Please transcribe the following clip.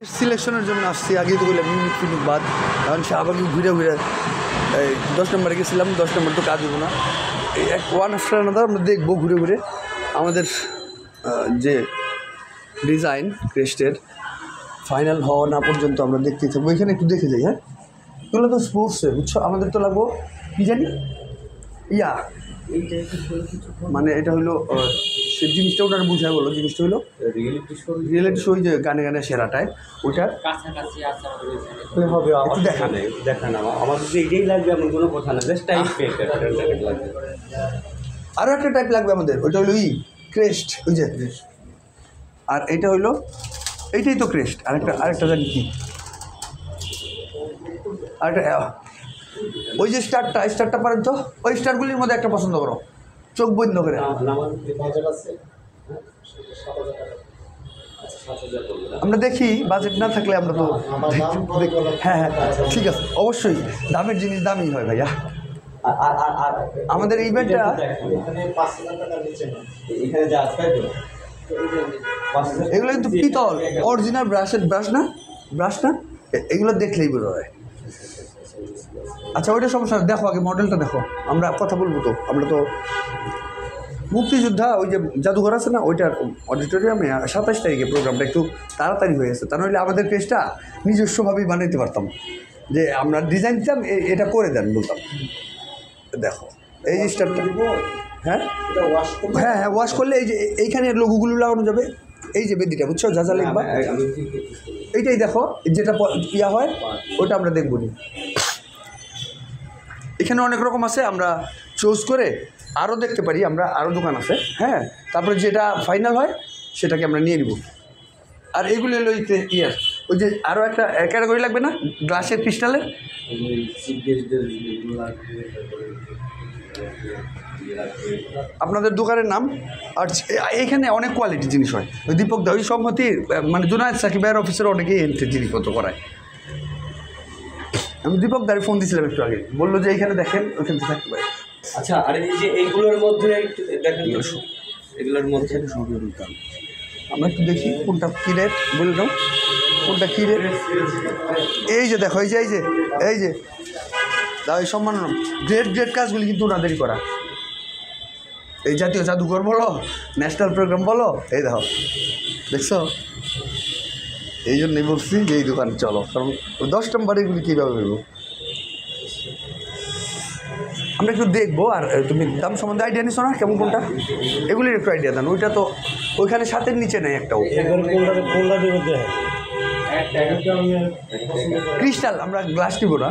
সিলেকশনের জন্য আসছি। আগে তো বললাম মিনিট ফিনিট বাদ, কারণ শাহবাগে ঘুরে ঘুরে এই 10 নম্বরে গেছিলাম। 10 নম্বর তো কাজ হবো না, এই ওয়ান আফটার আনাদার আমরা দেখবো ঘুরে ঘুরে আমাদের যে ডিজাইন ক্রেস্টের ফাইনাল হওয়া না পর্যন্ত আমরা দেখতেই থাকবো। এখানে একটু দেখে যাই। হ্যাঁ, এগুলো তো স্পোর্টসের, বুঝছো। আমাদের তো লাগবো কী জানি মানে এটা হইলো সে জিনিসটা ওটা বুঝায় বলো। জিনিসটা হলো রিয়েলিটি শো, যে গানে গানে সেরাটায় ওইটার কাছাকাছি আছে হবে। একটু দেখান আমাদের যে এটাই লাগবে এমন কোনো কথা না, জাস্ট টাইপ লাগবে। আরও একটা টাইপ লাগবে আমাদের, ওইটা হলো ক্রেস্ট, ওই যে। আর এইটা হইলো, এইটাই তো ক্রেস্ট। আরেকটা জানি কি, আরেকটা ওই যে স্টারটা পারেন তো, ওই স্টারগুলির মধ্যে একটা পছন্দ করো, চোখ বন্ধ করে। আমরা দেখি, বাজেট না থাকলে আমরা তো হ্যাঁ ঠিক আছে, অবশ্যই দামের জিনিস দামই হয় ভাইয়া। আমাদের ইভেন্টটা এগুলো কিন্তু পিতল, অরিজিনাল ব্রাশ না, এগুলো দেখলেই বোঝা হয়। আচ্ছা, ওইটা সমস্যা দেখো, আগে মডেলটা দেখো, আমরা কথা বলবো তো। আমরা তো মুক্তিযোদ্ধা ওই যে জাদুঘর আছে না, ওইটার অডিটোরিয়ামে 27 তারিখে প্রোগ্রামটা একটু তাড়াতাড়ি হয়ে গেছে। তা নাহলে আমাদের পেজটা নিজস্বভাবেই বানাইতে পারতাম, যে আমরা ডিজাইন দিতাম, এটা করে দেন বলতাম। দেখো এই যে স্টারটা, হ্যাঁ হ্যাঁ ওয়াশ করলে এই যে এইখানে লোগোগুলো লাগানো যাবে। এই যে বেদিটা, বুঝছো, যা যা লিখবা এইটাই দেখো, যেটা হয় ওটা আমরা দেখব নি। এখানে অনেক রকম আছে, আমরা চুজ করে আরও দেখতে পারি। আমরা আরও দোকান আছে, হ্যাঁ। তারপরে যেটা ফাইনাল হয় সেটাকে আমরা নিয়ে নিব। আর এগুলো হলো ওই যে আরও একটা ক্যাটাগরি লাগবে না, গ্লাসের ক্রিস্টালের। আপনাদের দোকানের নাম। আর এইখানে অনেক কোয়ালিটির জিনিস হয়। ওই দীপক দা, ওই সম্মতি মানে জুনায়েদ সাকিব ভাইয়ের অফিসের অনেকেই এনতে জিনিসপত্র করায়। আমি দীপক দাঁড়িয়ে ফোন দিয়েছিলাম একটু আগে, বললো যে এইখানে দেখেন, ওইখান থেকে থাকতে পারে। আচ্ছা, আর এই যে এইগুলোর মধ্যে দেখেন, এগুলোর মধ্যে আমরা একটু দেখি কোনটা কী রেট, বলে দাও কোনটা কী রেট। এই যে দেখো, এই যে দাও, এই সম্মান গ্রেট কাজগুলি কিন্তু ওনাদেরই করা। এই জাতীয় জাদুঘর বলো, ন্যাশনাল প্রোগ্রাম বলো, এই দেখো, দেখছো। এই জন্যই বলছি যে এই দোকান চলো, কারণ 10 নম্বর এগুলি কীভাবে বেরবো আমরা একটু দেখবো। আর তুমি দাম সম্বন্ধে আইডিয়া নিছো না, কেমন কোনটা, এগুলির একটু আইডিয়া দেন। ওইটা তো ওইখানে সাথের নিচে নেই একটাও। ক্রিস্টাল, আমরা গ্লাস নিব না।